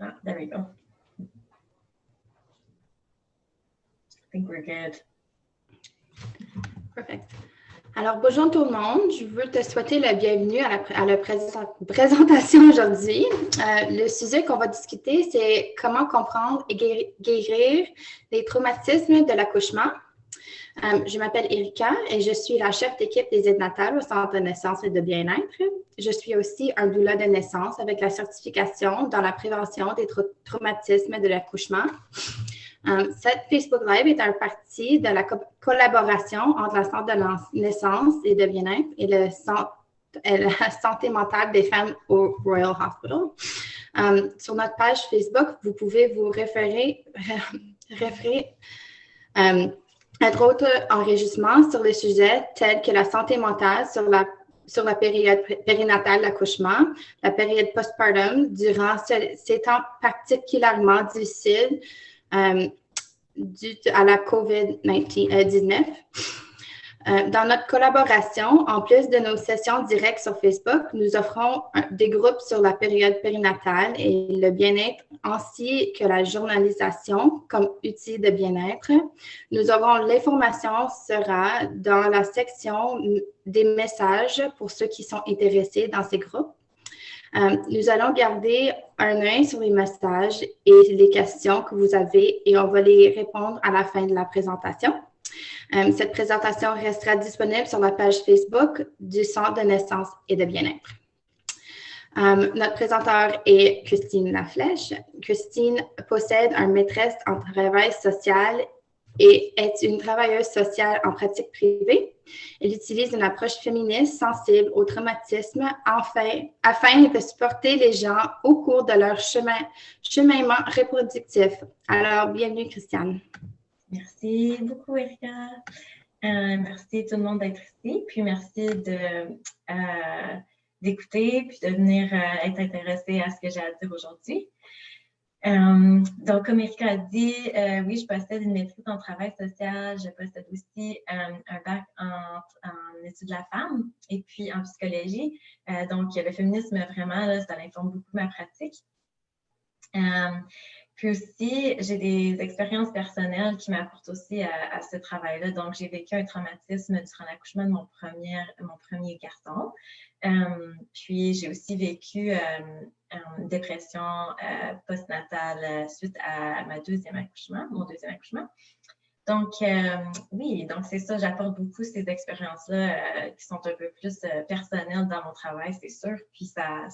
Ah, there we go. I think we're good. Perfect. Alors, bonjour tout le monde. Je veux te souhaiter la bienvenue à la présentation aujourd'hui. Le sujet qu'on va discuter, c'est comment comprendre et guérir les traumatismes de l'accouchement. Je m'appelle Erika et je suis la chef d'équipe des aides natales au Centre de naissance et de bien-être. Je suis aussi un doula de naissance avec la certification dans la prévention des traumatismes de l'accouchement. Cette Facebook Live est un partie de la collaboration entre le Centre de naissance et de bien-être et la santé mentale des femmes au Royal Hospital. Sur notre page Facebook, vous pouvez vous référer à d'autres enregistrements sur les sujets tels que la santé mentale sur la période périnatale d'accouchement, la période postpartum, durant ces temps particulièrement difficiles dû à la COVID-19. Dans notre collaboration, en plus de nos sessions directes sur Facebook, nous offrons des groupes sur la période périnatale et le bien-être, ainsi que la journalisation comme outil de bien-être. Nous aurons l'information sera dans la section des messages pour ceux qui sont intéressés dans ces groupes. Nous allons garder un œil sur les messages et les questions que vous avez et on va les répondre à la fin de la présentation. Cette présentation restera disponible sur la page Facebook du Centre de naissance et de bien-être. Notre présentateur est Christine Laflèche. Christine possède une maîtresse en travail social et est une travailleuse sociale en pratique privée. Elle utilise une approche féministe sensible au traumatisme afin de supporter les gens au cours de leur cheminement reproductif. Alors, bienvenue, Christiane. Merci beaucoup, Erika. Merci tout le monde d'être ici. Puis merci d'écouter puis de venir être intéressé à ce que j'ai à dire aujourd'hui. Donc, comme Erika a dit, oui, je possède une maîtrise en travail social. Je possède aussi un bac en études de la femme et puis en psychologie. Donc, le féminisme, vraiment, là, ça informe beaucoup ma pratique. Puis aussi, j'ai des expériences personnelles qui m'apportent aussi à ce travail-là. Donc, j'ai vécu un traumatisme durant l'accouchement de mon premier garçon. Puis, j'ai aussi vécu une dépression postnatale suite à mon deuxième accouchement. Donc, oui, donc c'est ça, j'apporte beaucoup ces expériences-là qui sont un peu plus personnelles dans mon travail, c'est sûr. Puis, ça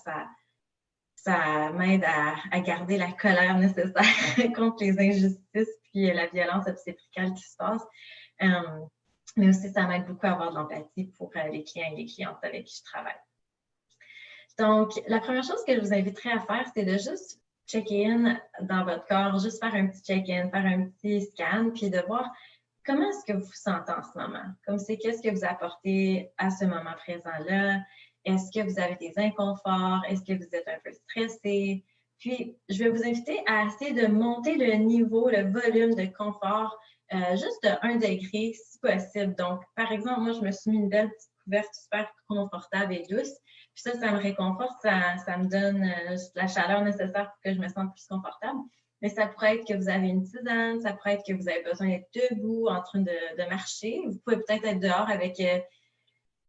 m'aide à garder la colère nécessaire contre les injustices puis la violence obstétricale qui se passe. Mais aussi, ça m'aide beaucoup à avoir de l'empathie pour les clients et les clientes avec qui je travaille. Donc, la première chose que je vous inviterais à faire, c'est de juste check-in dans votre corps, juste faire un petit check-in, faire un petit scan, puis de voir comment est-ce que vous vous sentez en ce moment. Comme c'est qu'est-ce que vous apportez à ce moment présent-là. Est-ce que vous avez des inconforts? Est-ce que vous êtes un peu stressé? Puis, je vais vous inviter à essayer de monter le niveau, le volume de confort juste de 1 degré si possible. Donc, par exemple, moi, je me suis mis une belle petite couverte super confortable et douce. Puis ça me réconforte, ça me donne la chaleur nécessaire pour que je me sente plus confortable. Mais ça pourrait être que vous avez une tisane, ça pourrait être que vous avez besoin d'être debout, en train de marcher. Vous pouvez peut-être être dehors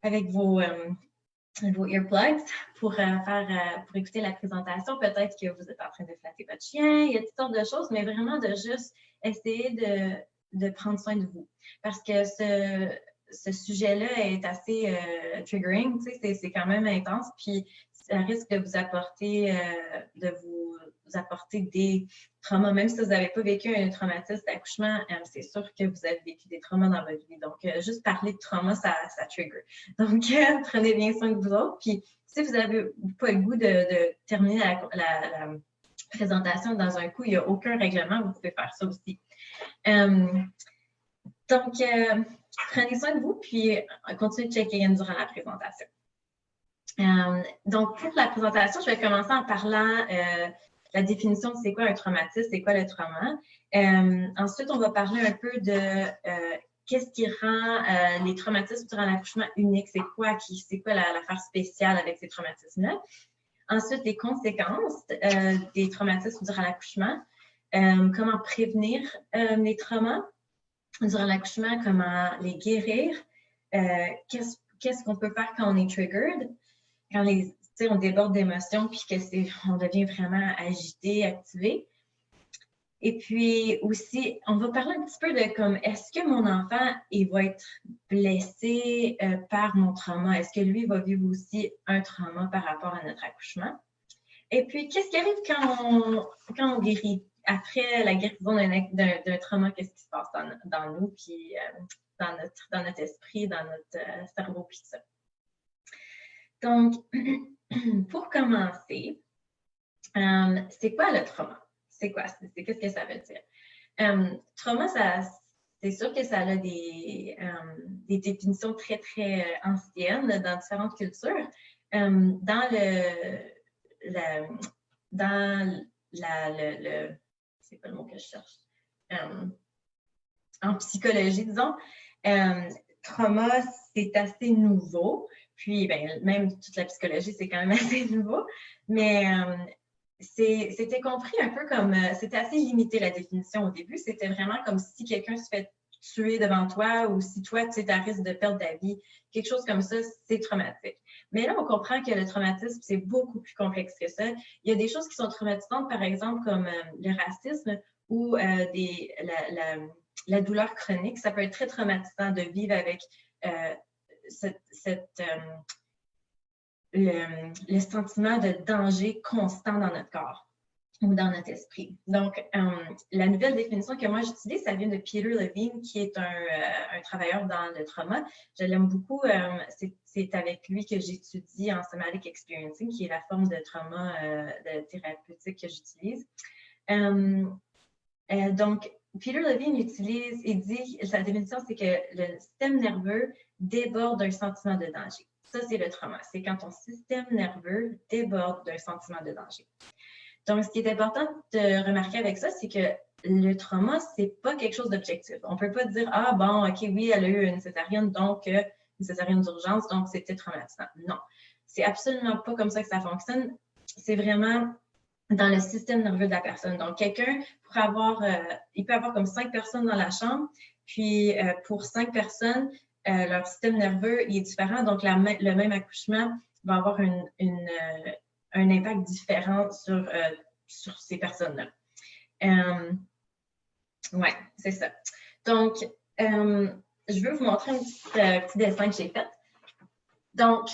avec vos earplugs pour écouter la présentation. Peut-être que vous êtes en train de flatter votre chien. Il y a toutes sortes de choses, mais vraiment de juste essayer de prendre soin de vous. Parce que ce sujet-là est assez triggering, tu sais, c'est quand même intense, puis ça risque de vous apporter des traumas. Même si vous n'avez pas vécu un traumatisme d'accouchement, c'est sûr que vous avez vécu des traumas dans votre vie. Donc, juste parler de trauma, ça trigger. Donc, prenez bien soin de vous autres. Puis, si vous n'avez pas le goût de terminer la présentation dans un coup, il n'y a aucun règlement, vous pouvez faire ça aussi. Donc, prenez soin de vous, puis continuez de checker in durant la présentation. Donc, pour la présentation, je vais commencer en parlant la définition de c'est quoi un traumatisme, c'est quoi le trauma. Ensuite, on va parler un peu de qu'est-ce qui rend les traumatismes durant l'accouchement uniques, c'est quoi l'affaire spéciale avec ces traumatismes-là. Ensuite, les conséquences des traumatismes durant l'accouchement, comment prévenir les traumas durant l'accouchement, comment les guérir, qu'est-ce qu'on peut faire quand on est triggered, quand on déborde d'émotions puis on devient vraiment agité, activé. Et puis aussi, on va parler un petit peu de comme, est-ce que mon enfant, il va être blessé par mon trauma? Est-ce que lui va vivre aussi un trauma par rapport à notre accouchement? Et puis, qu'est-ce qui arrive quand on guérit? Après la guérison d'un trauma, qu'est-ce qui se passe dans nous, puis dans notre esprit, dans notre cerveau, puis tout ça. Donc, pour commencer, c'est quoi le trauma? C'est quoi? Qu'est-ce que ça veut dire? Trauma, c'est sûr que ça a des définitions très, très anciennes dans différentes cultures. C'est pas le mot que je cherche. En psychologie, disons, trauma, c'est assez nouveau. Puis, même toute la psychologie, c'est quand même assez nouveau. Mais c'était compris un peu comme, c'était assez limité la définition au début. C'était vraiment comme si quelqu'un se fait tuer devant toi ou si toi, tu es à risque de perdre ta vie. Quelque chose comme ça, c'est traumatique. Mais là, on comprend que le traumatisme, c'est beaucoup plus complexe que ça. Il y a des choses qui sont traumatisantes, par exemple, comme le racisme ou la douleur chronique. Ça peut être très traumatisant de vivre avec le sentiment de danger constant dans notre corps ou dans notre esprit. Donc, la nouvelle définition que moi j'utilise, ça vient de Peter Levine, qui est un travailleur dans le trauma. Je l'aime beaucoup. C'est avec lui que j'étudie en somatic experiencing, qui est la forme de trauma thérapeutique que j'utilise. Donc, Peter Levine il dit, sa définition, c'est que le système nerveux déborde d'un sentiment de danger. Ça, c'est le trauma. C'est quand ton système nerveux déborde d'un sentiment de danger. Donc, ce qui est important de remarquer avec ça, c'est que le trauma, c'est pas quelque chose d'objectif. On peut pas dire, ah bon, ok, oui, elle a eu une césarienne, donc une césarienne d'urgence, donc c'était traumatisant. Non, c'est absolument pas comme ça que ça fonctionne. C'est vraiment dans le système nerveux de la personne. Donc, quelqu'un il peut avoir comme 5 personnes dans la chambre, puis pour 5 personnes, leur système nerveux il est différent. Donc, le même accouchement va avoir un impact différent sur ces personnes-là. Oui, c'est ça. Donc, je veux vous montrer un petit dessin que j'ai fait. Donc,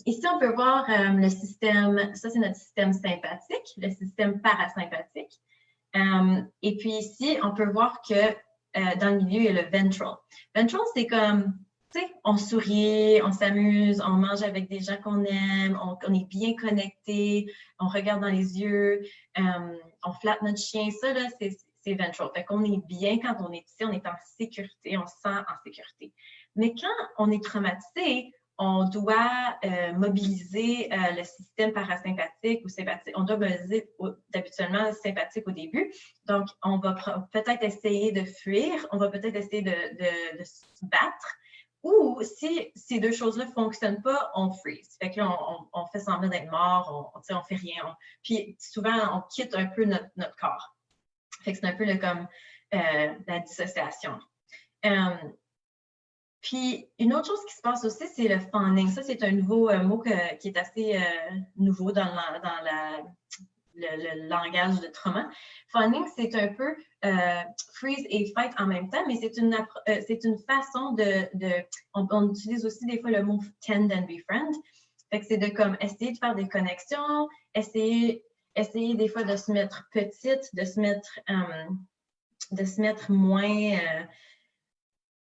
ici, on peut voir le système, ça c'est notre système sympathique, le système parasympathique. Et puis ici, on peut voir que dans le milieu, il y a le ventral. Ventral, c'est comme, tu sais, on sourit, on s'amuse, on mange avec des gens qu'on aime, on est bien connecté, on regarde dans les yeux, on flatte notre chien. Ça, là, c'est ventral. Fait qu'on est bien quand on est ici, on est en sécurité, on se sent en sécurité. Mais quand on est traumatisé, on doit mobiliser le système parasympathique ou sympathique. On doit mobiliser habituellement le sympathique au début. Donc, on va peut-être essayer de fuir, on va peut-être essayer de se battre. Ou si ces deux choses-là ne fonctionnent pas, on freeze. Fait que là, on fait semblant d'être mort, on fait rien. Puis souvent, on quitte un peu notre corps. Fait que c'est un peu comme la dissociation. Puis, une autre chose qui se passe aussi, c'est le fawning. Ça, c'est un nouveau mot qui est assez nouveau dans le langage de trauma. Fawning, c'est un peu freeze et fight en même temps, mais c'est une façon on utilise aussi des fois le mot tend and befriend. Fait que c'est de comme essayer de faire des connexions, essayer des fois de se mettre petite, de se mettre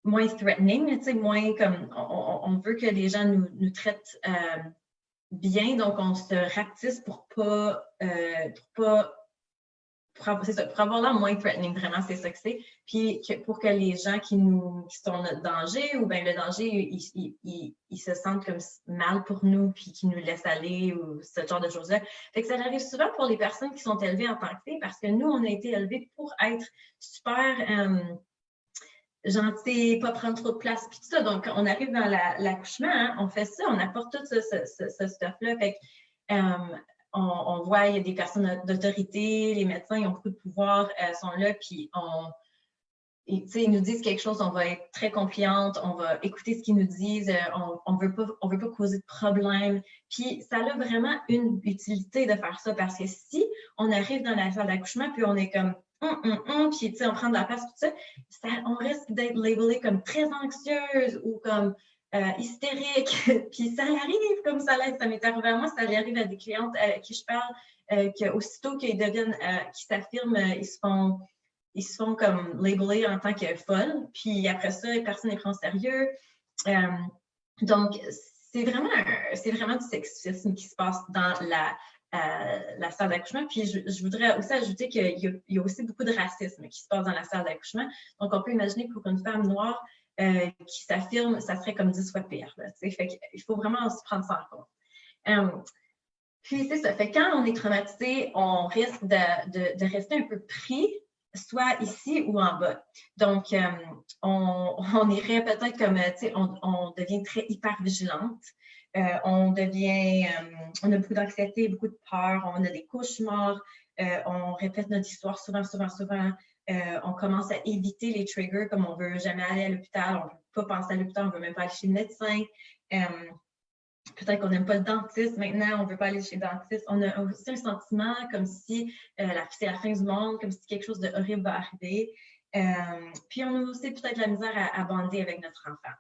moins threatening, tu sais, moins comme on veut que les gens nous traitent bien, donc on se rapetisse pour avoir l'air moins threatening, vraiment, c'est ça que c'est. Puis pour que les gens qui sont notre danger, ou bien le danger, ils se sentent comme mal pour nous, puis qui nous laissent aller, ou ce genre de choses-là. Fait que ça arrive souvent pour les personnes qui sont élevées en tant que telles, parce que nous, on a été élevés pour être super gentil, pas prendre trop de place, puis tout ça. Donc, on arrive dans l'accouchement, hein, on fait ça, on apporte tout ce stuff-là. Fait que, on voit, il y a des personnes d'autorité, les médecins, ils ont beaucoup de pouvoir, sont là, puis ils nous disent quelque chose, on va être très compliante, on va écouter ce qu'ils nous disent, on veut pas causer de problème. Puis ça a vraiment une utilité de faire ça, parce que si on arrive dans la salle d'accouchement, puis on est comme puis on prend de la place, tout ça, on risque d'être labelé comme très anxieuse ou comme hystérique. Puis ça arrive comme ça m'est arrivé à moi, ça arrive à des clientes à qui je parle, qu'aussitôt qu'ils deviennent, qu'ils s'affirment, ils se font comme labelés en tant que folles, puis après ça, personne ne les prend au sérieux. Donc, c'est vraiment du sexisme qui se passe dans la salle d'accouchement. Puis, je voudrais aussi ajouter qu'il y a aussi beaucoup de racisme qui se passe dans la salle d'accouchement. Donc, on peut imaginer que pour une femme noire qui s'affirme, ça serait comme 10 fois pire. Là, fait qu'il faut vraiment se prendre ça en compte. Puis, c'est ça. Fait que quand on est traumatisé, on risque de rester un peu pris, soit ici ou en bas. Donc, on irait peut-être comme, on devient très hyper vigilante. On a beaucoup d'anxiété, beaucoup de peur, on a des cauchemars, on répète notre histoire souvent. On commence à éviter les triggers, comme on veut jamais aller à l'hôpital, on ne veut pas penser à l'hôpital, on ne veut même pas aller chez le médecin. Peut-être qu'on n'aime pas le dentiste maintenant, on ne veut pas aller chez le dentiste. On a aussi un sentiment comme si c'est la fin du monde, comme si quelque chose de horrible va arriver. Puis on a aussi peut-être la misère à bonder avec notre enfant.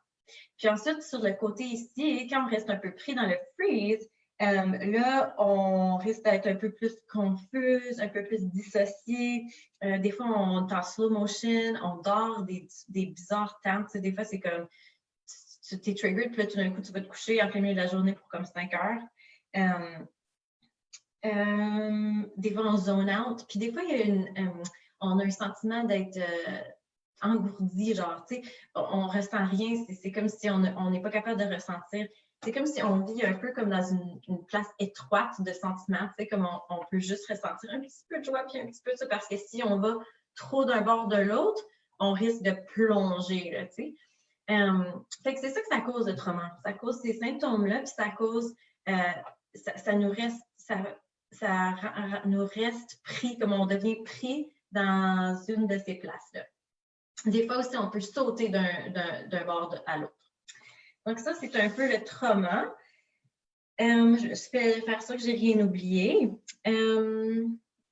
Puis ensuite, sur le côté ici, quand on reste un peu pris dans le freeze, là, on risque d'être un peu plus confuse, un peu plus dissocié. Des fois, on est en slow motion, on dort des bizarres temps. Des fois, c'est comme tu t'es triggered, puis là, tout d'un coup, tu vas te coucher en plein milieu de la journée pour comme 5 heures. Des fois, on zone out. Puis des fois, on a un sentiment d'être engourdi, genre, tu sais, on ressent rien. C'est comme si on n'est pas capable de ressentir. C'est comme si on vit un peu comme dans une place étroite de sentiments, tu sais, comme on peut juste ressentir un petit peu de joie puis un petit peu de ça, parce que si on va trop d'un bord de l'autre, on risque de plonger, là, tu sais. Fait que c'est ça que ça cause le trauma. Ça cause ces symptômes-là, puis ça cause, ça nous reste pris, comme on devient pris dans une de ces places-là. Des fois aussi, on peut sauter d'un bord à l'autre. Donc ça, c'est un peu le trauma. Je vais faire ça que j'ai rien oublié.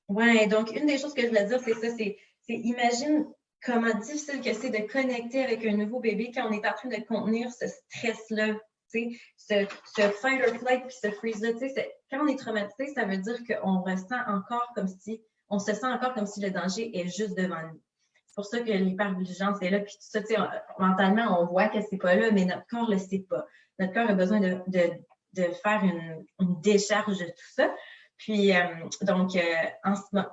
Ouais, donc une des choses que je voulais dire, c'est ça, c'est imagine comment difficile que c'est de connecter avec un nouveau bébé quand on est en train de contenir ce stress-là, tu sais, ce fight or flight puis ce freeze-là, tu sais, quand on est traumatisé, ça veut dire qu'on ressent encore comme si, on se sent encore comme si le danger est juste devant nous. C'est pour ça que l'hypervigilance est là, puis tout ça, tu sais, mentalement, on voit que c'est pas là, mais notre corps le sait pas. Notre corps a besoin de faire une décharge de tout ça. Puis, donc,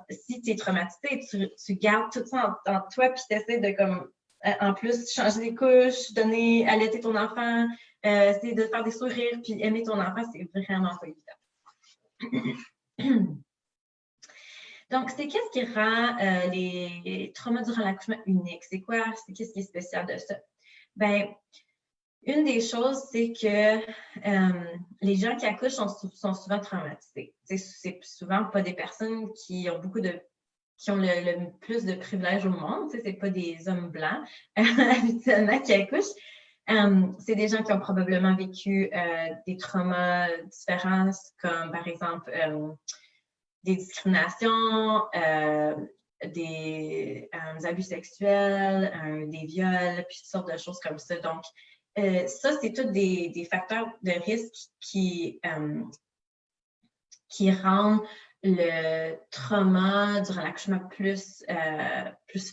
si tu es traumatisé, tu gardes tout ça en toi, puis tu essaies de, comme, en plus, changer les couches, allaiter ton enfant, essayer de faire des sourires, puis aimer ton enfant, c'est vraiment pas évident. Donc, c'est qu'est-ce qui rend les traumas durant l'accouchement uniques? C'est quoi? Qu'est-ce qui est spécial de ça? Bien, une des choses, c'est que les gens qui accouchent sont souvent traumatisés. C'est souvent pas des personnes qui ont le plus de privilèges au monde. C'est pas des hommes blancs habituellement qui accouchent. C'est des gens qui ont probablement vécu des traumas différents, comme par exemple des discriminations, des abus sexuels, des viols, puis toutes sortes de choses comme ça. Donc, ça, c'est tous des facteurs de risque qui rendent le trauma durant l'accouchement plus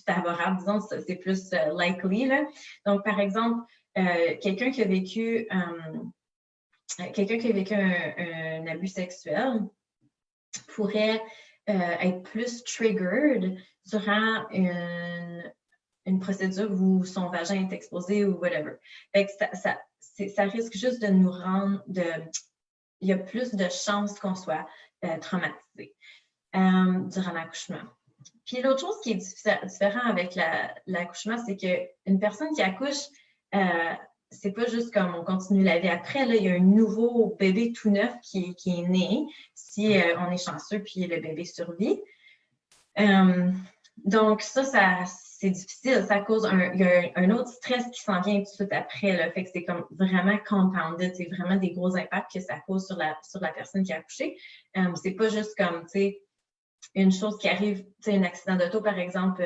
favorable, disons, c'est plus likely, là. Donc, par exemple, quelqu'un qui a vécu un abus sexuel pourrait être plus triggered durant une procédure où son vagin est exposé ou whatever. Fait que ça risque juste de nous rendre il y a plus de chances qu'on soit traumatisé durant l'accouchement. Puis l'autre chose qui est différent avec l'accouchement, c'est qu'une personne qui accouche, c'est pas juste comme on continue la vie après, là, il y a un nouveau bébé tout neuf qui est né. si on est chanceux puis le bébé survit. Donc, ça c'est difficile. Ça cause il y a un autre stress qui s'en vient tout de suite après. Là. Fait que c'est comme vraiment compounded. C'est vraiment des gros impacts que ça cause sur la personne qui a accouché. C'est pas juste comme, tu sais, une chose qui arrive, tu sais, un accident d'auto, par exemple,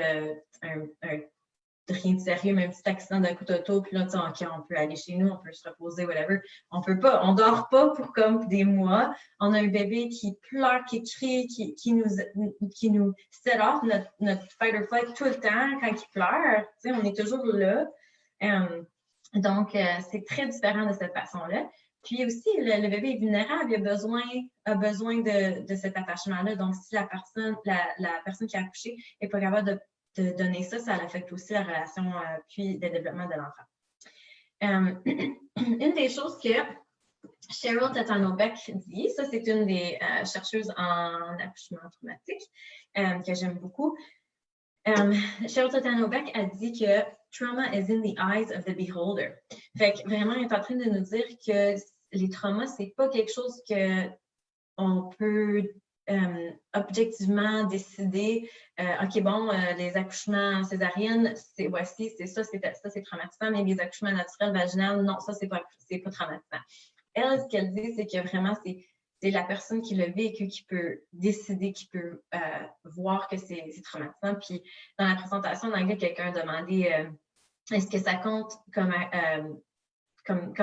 rien de sérieux, même un petit accident d'un coup d'auto, puis là, OK, on peut aller chez nous, on peut se reposer, whatever. On dort pas pour comme des mois. On a un bébé qui pleure, qui crie, qui nous set off notre fight or flight tout le temps quand il pleure. Tu sais, on est toujours là. Donc, c'est très différent de cette façon-là. Puis aussi, le bébé est vulnérable, il a besoin de cet attachement-là. Donc, si la personne qui a accouché n'est pas capable de donner ça, ça affecte aussi la relation puis le développement de l'enfant. Une des choses que Cheryl Tatano-Beck dit, ça c'est une des chercheuses en accouchement traumatique que j'aime beaucoup. Cheryl Tatano-Beck a dit que trauma is in the eyes of the beholder. Fait que vraiment, elle est en train de nous dire que les traumas, c'est pas quelque chose que on peut objectivement décider, OK, bon, les accouchements césariennes, c'est traumatisant, mais les accouchements naturels vaginaux, non, ça, c'est pas traumatisant. Elle, ce qu'elle dit, c'est que vraiment, c'est la personne qui l'a vécu qui peut décider, qui peut voir que c'est traumatisant. Puis, dans la présentation en anglais, quelqu'un a demandé est-ce que ça compte comment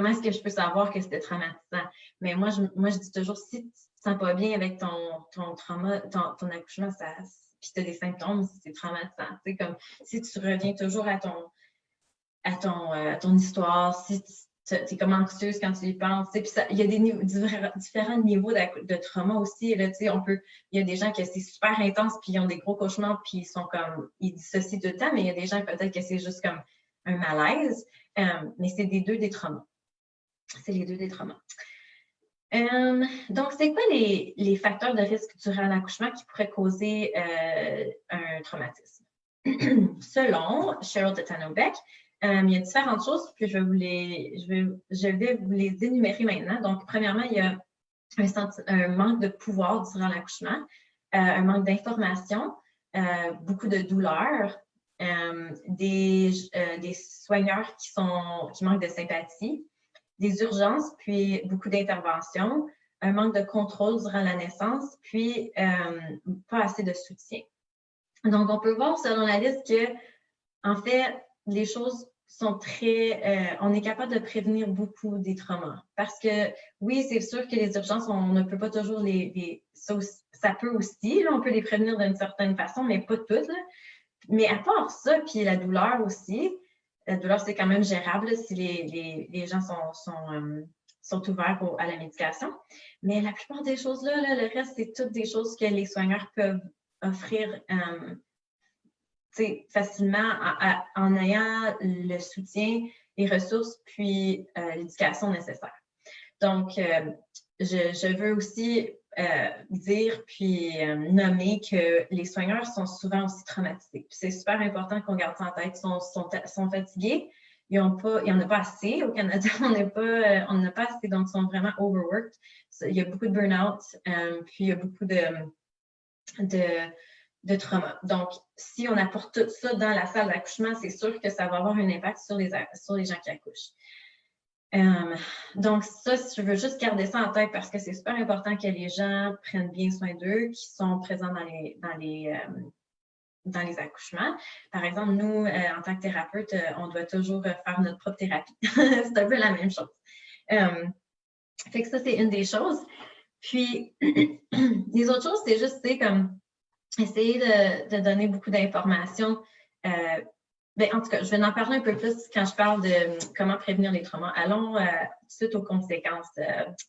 est-ce que je peux savoir que c'était traumatisant? Mais moi, je dis toujours, si tu ne te sens pas bien avec ton trauma, ton accouchement, puis tu as des symptômes, c'est traumatisant. C'est comme si tu reviens toujours à ton histoire, si tu es comme anxieuse quand tu y penses. Puis il y a différents niveaux de trauma aussi. Là, il y a des gens que c'est super intense, puis ils ont des gros cauchemars, puis ils dissocient tout le temps, mais il y a des gens peut-être que c'est juste comme un malaise. Mais c'est des traumas. C'est les deux des traumas. Donc, c'est quoi les facteurs de risque durant l'accouchement qui pourraient causer un traumatisme? Selon Cheryl Tatano-Beck, il y a différentes choses, puis je vais vous les énumérer maintenant. Donc, premièrement, il y a un manque de pouvoir durant l'accouchement, un manque d'information, beaucoup de douleur, des soigneurs qui manquent de sympathie, des urgences, puis beaucoup d'interventions, un manque de contrôle durant la naissance, puis pas assez de soutien. Donc, on peut voir selon la liste que, en fait, les choses sont on est capable de prévenir beaucoup des traumas. Parce que, oui, c'est sûr que les urgences, on ne peut pas toujours ça peut aussi, là, on peut les prévenir d'une certaine façon, mais pas toutes, là. Mais à part ça, puis la douleur aussi, la douleur, c'est quand même gérable là, si les gens sont ouverts à la médication. Mais la plupart des choses là, le reste, c'est toutes des choses que les soigneurs peuvent offrir facilement en ayant le soutien, les ressources, puis l'éducation nécessaire. Donc, je veux aussi dire puis nommer que les soigneurs sont souvent aussi traumatisés. C'est super important qu'on garde ça en tête. Ils sont fatigués. Il n'y en a pas assez au Canada. On n'a pas assez, donc ils sont vraiment overworked. Il y a beaucoup de burn-out, puis il y a beaucoup de trauma. Donc, si on apporte tout ça dans la salle d'accouchement, c'est sûr que ça va avoir un impact sur les gens qui accouchent. Donc, ça, je veux juste garder ça en tête parce que c'est super important que les gens prennent bien soin d'eux, qui sont présents dans les accouchements. Par exemple, nous, en tant que thérapeute, on doit toujours faire notre propre thérapie. C'est un peu la même chose. Fait que ça, c'est une des choses. Puis, les autres choses, c'est juste, comme essayer de donner beaucoup d'informations. En tout cas, je vais en parler un peu plus quand je parle de comment prévenir les traumas. Allons tout de suite aux conséquences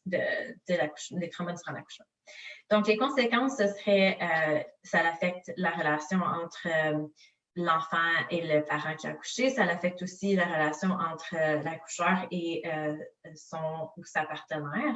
des traumas durant l'accouchement. Donc, les conséquences, ce serait, ça affecte la relation entre l'enfant et le parent qui a accouché. Ça affecte aussi la relation entre l'accoucheur et sa partenaire.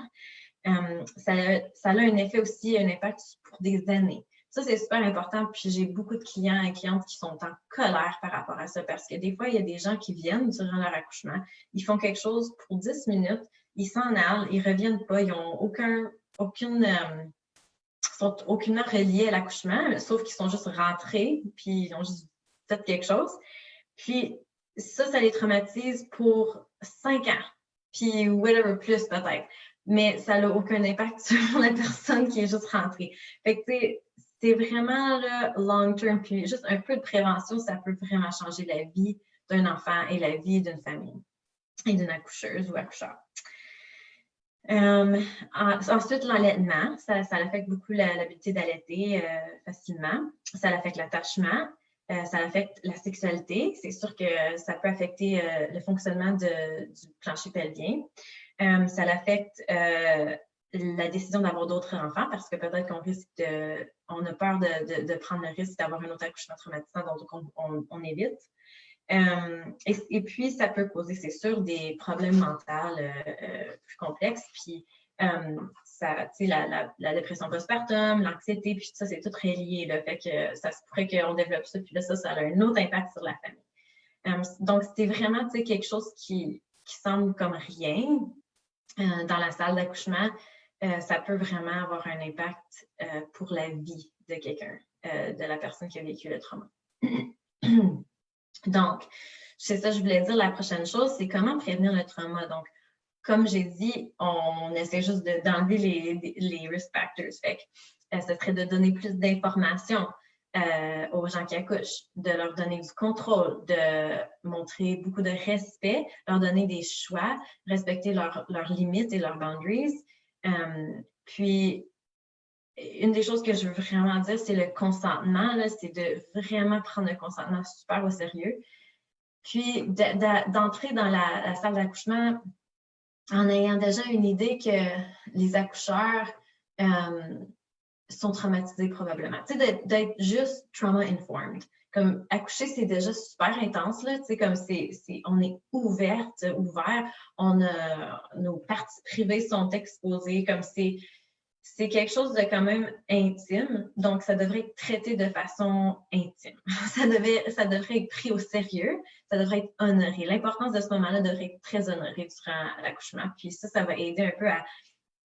Ça a un effet aussi, un impact pour des années. Ça, c'est super important. Puis j'ai beaucoup de clients et clientes qui sont en colère par rapport à ça parce que des fois, il y a des gens qui viennent durant leur accouchement, ils font quelque chose pour 10 minutes, ils s'en allent, ils reviennent pas, ils n'ont aucune sont aucunement reliés à l'accouchement, sauf qu'ils sont juste rentrés, puis ils ont juste fait quelque chose. Puis ça les traumatise pour 5 ans, puis whatever, plus peut-être. Mais ça n'a aucun impact sur la personne qui est juste rentrée. Fait que, tu sais, c'est vraiment le long term, puis juste un peu de prévention, ça peut vraiment changer la vie d'un enfant et la vie d'une famille et d'une accoucheuse ou accoucheur. Ensuite, l'allaitement, ça affecte beaucoup l'habilité d'allaiter facilement. Ça affecte l'attachement. Ça affecte la sexualité. C'est sûr que ça peut affecter le fonctionnement du plancher pelvien. Ça affecte la décision d'avoir d'autres enfants parce que peut-être on a peur de prendre le risque d'avoir un autre accouchement traumatisant, donc on évite. Et puis, ça peut causer, c'est sûr, des problèmes mentaux plus complexes. Puis, la dépression postpartum, l'anxiété, puis tout ça, c'est tout relié. Là, fait que ça se pourrait qu'on développe ça, puis là, ça a un autre impact sur la famille. Donc, c'était vraiment quelque chose qui semble comme rien dans la salle d'accouchement. Ça peut vraiment avoir un impact pour la vie de quelqu'un, de la personne qui a vécu le trauma. Donc, c'est ça que je voulais dire. La prochaine chose, c'est comment prévenir le trauma. Donc, comme j'ai dit, on essaie juste d'enlever les risk factors. Fait que, ce serait de donner plus d'informations aux gens qui accouchent, de leur donner du contrôle, de montrer beaucoup de respect, leur donner des choix, respecter leurs limites et leurs boundaries. Puis, une des choses que je veux vraiment dire, c'est le consentement. C'est de vraiment prendre le consentement super au sérieux. Puis, d'entrer dans la salle d'accouchement en ayant déjà une idée que les accoucheurs sont traumatisés probablement. Tu sais, d'être juste trauma-informed. Comme accoucher, c'est déjà super intense, là. Tu sais, comme on est ouvert, nos parties privées sont exposées, comme c'est quelque chose de quand même intime, donc ça devrait être traité de façon intime. Ça devrait être pris au sérieux, ça devrait être honoré. L'importance de ce moment-là devrait être très honorée durant l'accouchement. Puis ça va aider un peu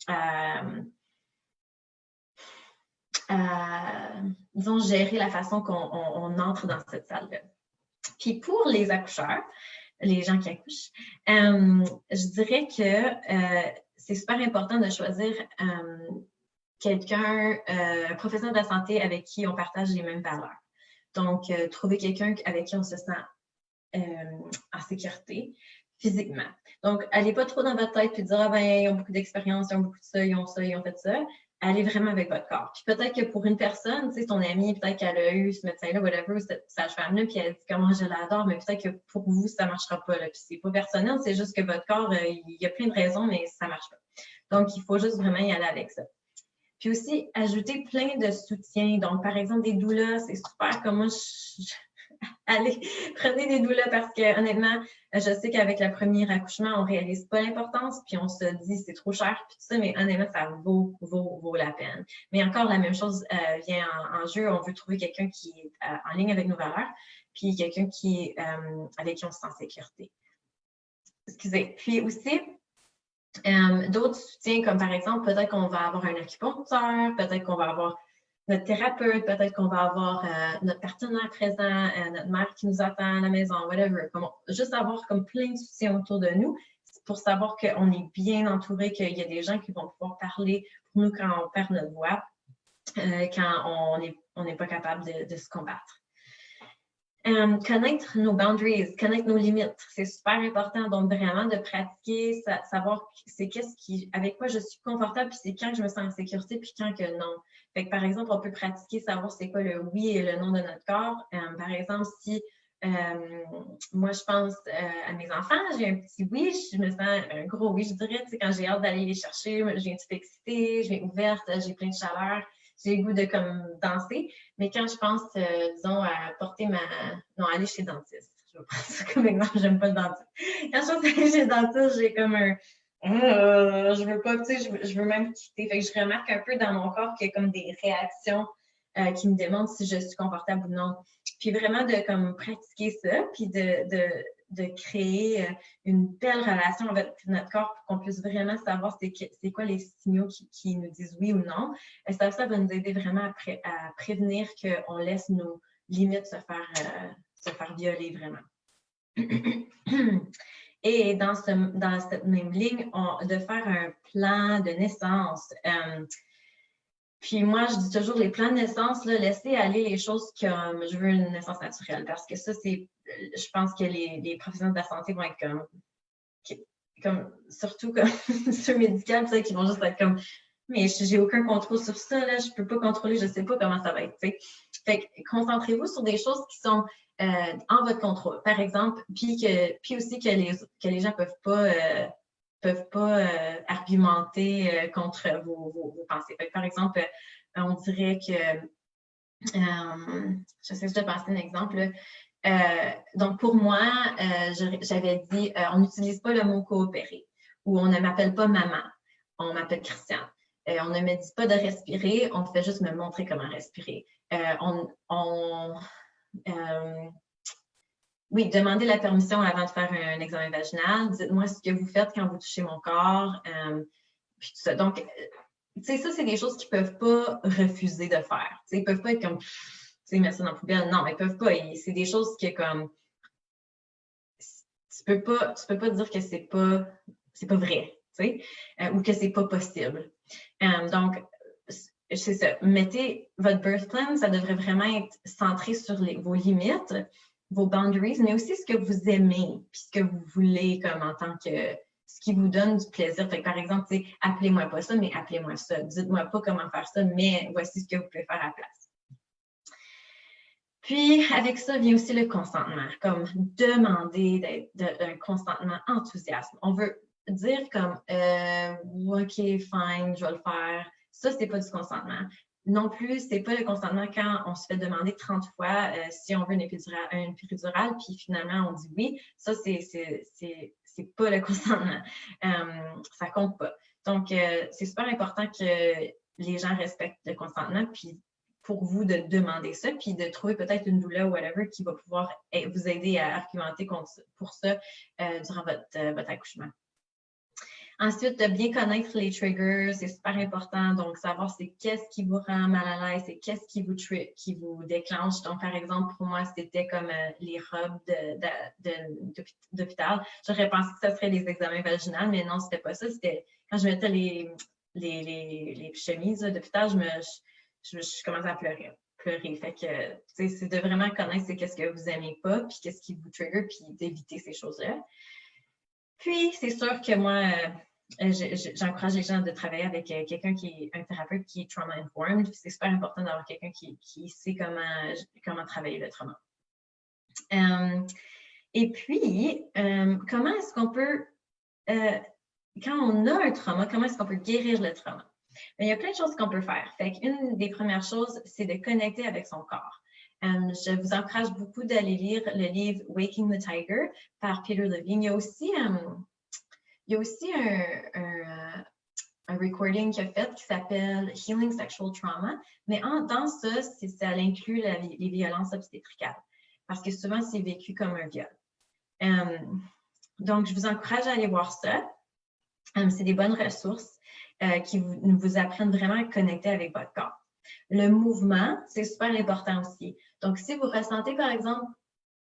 à disons, gérer la façon qu'on entre dans cette salle-là. Puis pour les accoucheurs, les gens qui accouchent, je dirais que c'est super important de choisir quelqu'un, un professionnel de la santé avec qui on partage les mêmes valeurs. Donc, trouver quelqu'un avec qui on se sent en sécurité physiquement. Donc, allez pas trop dans votre tête puis dire, ils ont beaucoup d'expérience, ils ont beaucoup de ça, ils ont fait ça. Allez vraiment avec votre corps. Puis peut-être que pour une personne, tu sais, ton amie, peut-être qu'elle a eu ce médecin-là, whatever, cette sage-femme-là, puis elle dit comment je l'adore, mais peut-être que pour vous, ça marchera pas, là. Puis c'est pas personnel, c'est juste que votre corps, il y a plein de raisons, mais ça marche pas. Donc, il faut juste vraiment y aller avec ça. Puis aussi, ajouter plein de soutien. Donc, par exemple, des doulas, c'est super. Comme moi, allez, prenez des doulas parce que honnêtement, je sais qu'avec le premier accouchement, on réalise pas l'importance, puis on se dit c'est trop cher, puis tout ça, mais honnêtement, ça vaut la peine. Mais encore, la même chose vient en jeu. On veut trouver quelqu'un qui est en ligne avec nos valeurs, puis quelqu'un qui avec qui on se sent en sécurité. Excusez. Puis aussi, d'autres soutiens, comme par exemple, peut-être qu'on va avoir un acupuncteur, peut-être qu'on va avoir notre thérapeute, peut-être qu'on va avoir notre partenaire présent, notre mère qui nous attend à la maison, whatever. Juste avoir comme plein de soutiens autour de nous pour savoir qu'on est bien entouré, qu'il y a des gens qui vont pouvoir parler pour nous quand on perd notre voix, quand on n'est pas capable de se combattre. Connaître nos boundaries, connaître nos limites, c'est super important. Donc, vraiment de pratiquer, savoir avec quoi je suis confortable, puis c'est quand je me sens en sécurité, puis quand que non. Fait que, par exemple, on peut pratiquer, savoir c'est quoi le oui et le non de notre corps. Par exemple, si moi, je pense à mes enfants, j'ai un petit oui, je me sens un gros oui, je dirais, tu sais, quand j'ai hâte d'aller les chercher, je viens tout excitée, je viens ouverte, j'ai plein de chaleur. J'ai le goût de comme danser, mais quand je pense, disons, à porter aller chez le dentiste. Je vais prendre ça comme exemple, j'aime pas le dentiste. Quand je pense à aller chez le dentiste, j'ai comme je veux pas, tu sais, je veux même quitter. Fait que je remarque un peu dans mon corps qu'il y a comme des réactions qui me demandent si je suis confortable ou non. Puis vraiment de comme pratiquer ça, puis de de créer une belle relation avec notre corps pour qu'on puisse vraiment savoir c'est quoi les signaux qui nous disent oui ou non. Et ça va nous aider vraiment à prévenir qu'on laisse nos limites se faire violer vraiment. Et dans cette même ligne, de faire un plan de naissance. Puis moi, je dis toujours, les plans de naissance, là, laissez aller les choses comme je veux une naissance naturelle, parce que ça, je pense que les professionnels de la santé vont être surtout comme ceux médicaux, qui vont juste être comme, mais j'ai aucun contrôle sur ça, là, je peux pas contrôler, je sais pas comment ça va être, t'sais. Fait que concentrez-vous sur des choses qui sont en votre contrôle, par exemple, puis aussi que les gens peuvent pas argumenter contre vos pensées. Fait que, par exemple, on dirait que, je sais, je vais passer un exemple. Donc, pour moi, j'avais dit, on n'utilise pas le mot coopérer ou on ne m'appelle pas maman, on m'appelle Christiane. On ne me dit pas de respirer, on fait juste me montrer comment respirer. Oui, demandez la permission avant de faire un examen vaginal. Dites-moi ce que vous faites quand vous touchez mon corps. Puis tout ça. Donc, tu sais, ça, c'est des choses qu'ils ne peuvent pas refuser de faire. Ils ne peuvent pas être comme, tu sais, mettre ça dans la poubelle. Non, ils ne peuvent pas. C'est des choses qui, comme, tu peux pas dire que c'est pas vrai, tu sais, ou que c'est pas possible. Donc, c'est ça. Mettez votre birth plan, ça devrait vraiment être centré sur vos limites, vos boundaries, mais aussi ce que vous aimez, puis ce que vous voulez comme en tant que ce qui vous donne du plaisir. Fait que, par exemple, appelez-moi pas ça, mais appelez-moi ça. Dites-moi pas comment faire ça, mais voici ce que vous pouvez faire à la place. Puis, avec ça vient aussi le consentement, comme demander un consentement enthousiaste. On veut dire comme OK, fine, je vais le faire. Ça, c'est pas du consentement. Non plus, c'est pas le consentement quand on se fait demander 30 fois si on veut une péridurale, puis finalement on dit oui. Ça, c'est pas le consentement. Ça compte pas. Donc, c'est super important que les gens respectent le consentement, puis pour vous de demander ça, puis de trouver peut-être une doula ou whatever qui va pouvoir vous aider à argumenter pour ça durant votre accouchement. Ensuite, de bien connaître les triggers, c'est super important. Donc, savoir c'est qu'est-ce qui vous rend mal à l'aise, c'est qu'est-ce qui vous déclenche. Donc, par exemple, pour moi, c'était comme les robes d'hôpital. J'aurais pensé que ça serait les examens vaginaux, mais non, c'était pas ça. C'était quand je mettais les chemises d'hôpital, je commençais à pleurer. Fait que, c'est de vraiment connaître c'est qu'est-ce que vous aimez pas, puis qu'est-ce qui vous trigger, puis d'éviter ces choses-là. Puis, c'est sûr que moi, j'encourage les gens de travailler avec quelqu'un qui est un thérapeute qui est trauma-informed. C'est super important d'avoir quelqu'un qui sait comment travailler le trauma. Et puis, comment est-ce qu'on peut, quand on a un trauma, comment est-ce qu'on peut guérir le trauma? Bien, il y a plein de choses qu'on peut faire. Fait qu'une des premières choses, c'est de connecter avec son corps. Je vous encourage beaucoup d'aller lire le livre Waking the Tiger par Peter Levine. Il y a aussi un recording qu'il a fait qui s'appelle Healing Sexual Trauma, mais dans ça inclut les violences obstétricales, parce que souvent, c'est vécu comme un viol. Donc, je vous encourage à aller voir ça. C'est des bonnes ressources qui vous apprennent vraiment à connecter avec votre corps. Le mouvement, c'est super important aussi. Donc, si vous ressentez, par exemple,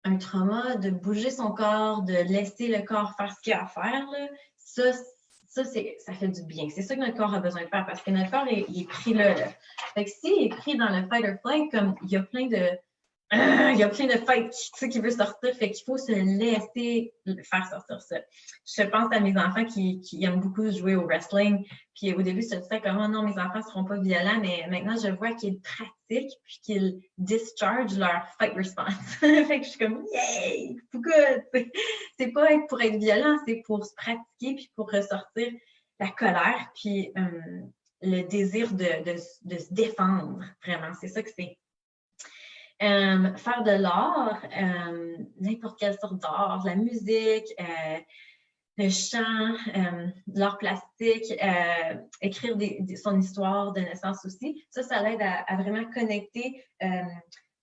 un trauma, de bouger son corps, de laisser le corps faire ce qu'il a à faire, là, ça fait du bien. C'est ça que notre corps a besoin de faire parce que notre corps, il est pris là. Fait que s'il est pris dans le fight or flight, comme il y a plein de fights qui veut sortir, fait qu'il faut se laisser faire sortir ça. Je pense à mes enfants qui aiment beaucoup jouer au wrestling, puis au début, je me disais comment non, mes enfants ne seront pas violents, mais maintenant, je vois qu'ils pratiquent, puis qu'ils discharge leur fight response. Fait que je suis comme, yay, good! C'est pas pour être violent, c'est pour se pratiquer, puis pour ressortir la colère, puis le désir de se défendre, vraiment. C'est ça que c'est. Faire de l'art, n'importe quelle sorte d'art, de la musique, le chant, de l'art plastique, écrire son histoire de naissance aussi. Ça l'aide à vraiment connecter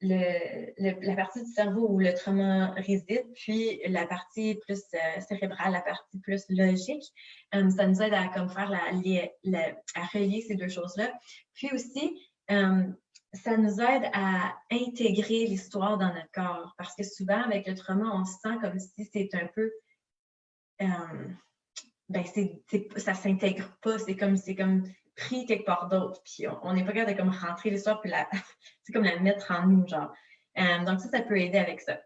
la partie du cerveau où le trauma réside, puis la partie plus cérébrale, la partie plus logique. Ça nous aide à comme faire à relier ces deux choses-là. Puis aussi, ça nous aide à intégrer l'histoire dans notre corps, parce que souvent, avec le trauma, on se sent comme si c'est un peu... ça s'intègre pas, c'est comme pris quelque part d'autre, puis on n'est pas capable de comme rentrer l'histoire, puis c'est comme la mettre en nous, genre. Donc ça peut aider avec ça.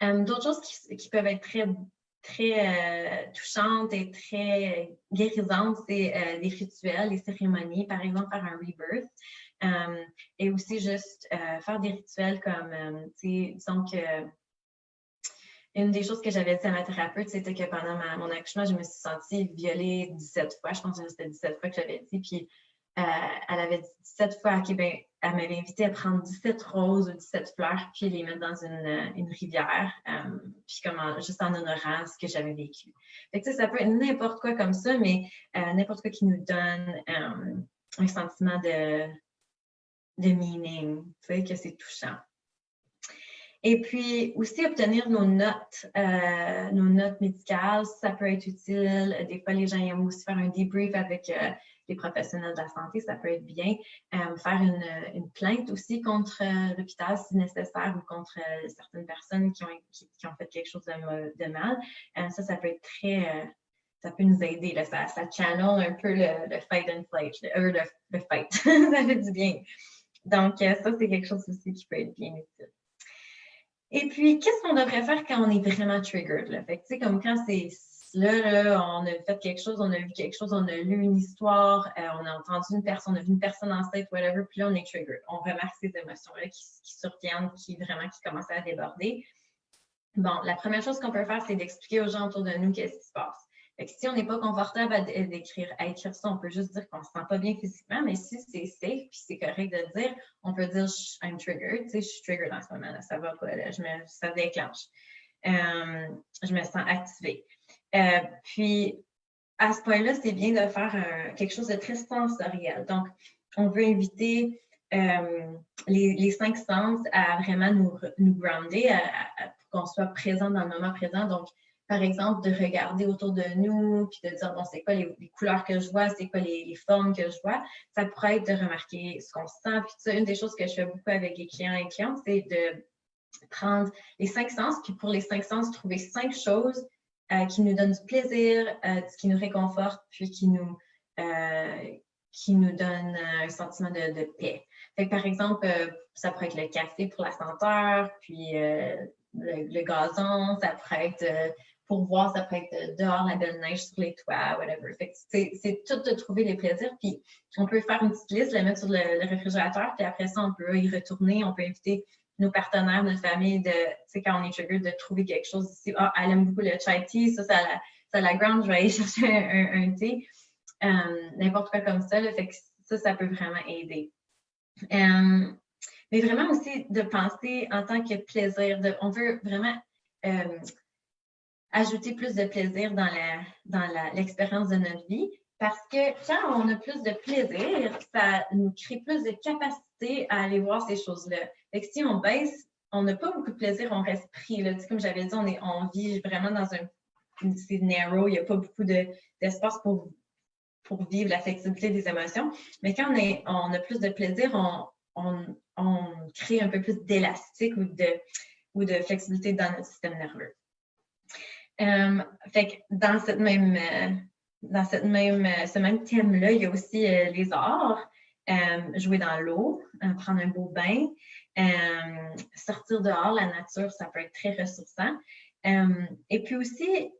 D'autres choses qui peuvent être très, très touchantes et très guérisantes, c'est des rituels, des cérémonies, par exemple faire un rebirth, et aussi juste faire des rituels comme, disons que une des choses que j'avais dit à ma thérapeute, c'était que pendant mon accouchement, je me suis sentie violée 17 fois. Je pense que c'était 17 fois que j'avais dit. Puis, elle avait dit 17 fois, OK, ben, elle m'avait invité à prendre 17 roses ou 17 fleurs, puis les mettre dans une rivière, puis juste en honorant ce que j'avais vécu. Fait que, ça peut être n'importe quoi comme ça, mais n'importe quoi qui nous donne un sentiment de meaning, tu sais, que c'est touchant. Et puis, aussi obtenir nos notes médicales, ça peut être utile. Des fois, les gens aiment aussi faire un debrief avec les professionnels de la santé, ça peut être bien. Faire une plainte aussi contre l'hôpital si nécessaire ou contre certaines personnes qui ont fait quelque chose de mal. Ça peut être ça peut nous aider. Là, ça channel un peu le fight and flight, le fight. Ça fait du bien. Donc, ça, c'est quelque chose aussi qui peut être bien utile. Et puis, qu'est-ce qu'on devrait faire quand on est vraiment triggered? Là? Fait que, tu sais, comme quand c'est là, on a fait quelque chose, on a vu quelque chose, on a lu une histoire, on a entendu une personne, on a vu une personne enceinte, whatever, puis là, on est triggered. On remarque ces émotions-là qui surviennent, qui commencent à déborder. Bon, la première chose qu'on peut faire, c'est d'expliquer aux gens autour de nous qu'est-ce qui se passe. Fait que si on n'est pas confortable à écrire ça, on peut juste dire qu'on ne se sent pas bien physiquement, mais si c'est safe puis c'est correct de le dire, on peut dire I'm triggered, tu sais, je suis triggered en ce moment, là, ça va pas, là, ça déclenche. Je me sens activée. Puis, à ce point-là, c'est bien de faire quelque chose de très sensoriel. Donc, on veut inviter les 5 sens à vraiment nous grounder, pour qu'on soit présent dans le moment présent. Donc, par exemple, de regarder autour de nous, puis de dire, bon, c'est quoi les couleurs que je vois, c'est quoi les formes que je vois. Ça pourrait être de remarquer ce qu'on sent. Puis ça, une des choses que je fais beaucoup avec les clients et clientes, c'est de prendre les 5 sens, puis pour les 5 sens, trouver 5 choses qui nous donnent du plaisir, qui nous réconfortent, puis qui nous donnent un sentiment de paix. Fait que, par exemple, ça pourrait être le café pour la senteur, puis le gazon, ça pourrait être pour voir, ça pourrait être dehors, la belle neige sur les toits, whatever. Fait que c'est tout de trouver les plaisirs, puis on peut faire une petite liste, la mettre sur le réfrigérateur, puis après ça, on peut y retourner, on peut inviter nos partenaires, notre famille, tu sais, quand on est trigger, de trouver quelque chose ici. Ah, elle aime beaucoup le chai tea, ça la ground, je vais aller chercher un thé. N'importe quoi comme ça, là, fait que ça peut vraiment aider. Mais vraiment aussi de penser en tant que plaisir. On veut vraiment ajouter plus de plaisir dans l'expérience de notre vie, parce que quand on a plus de plaisir, ça nous crée plus de capacité à aller voir ces choses-là. Fait que si on baisse, on n'a pas beaucoup de plaisir, on reste pris. Là. Tu sais, comme j'avais dit, on vit vraiment dans c'est narrow, il n'y a pas beaucoup d'espace pour vivre la flexibilité des émotions. Mais quand on a plus de plaisir, on crée un peu plus d'élastique ou de flexibilité dans notre système nerveux. Fait que dans ce même thème-là, il y a aussi les arts, jouer dans l'eau, prendre un beau bain, sortir dehors, la nature, ça peut être très ressourçant. Et puis aussi,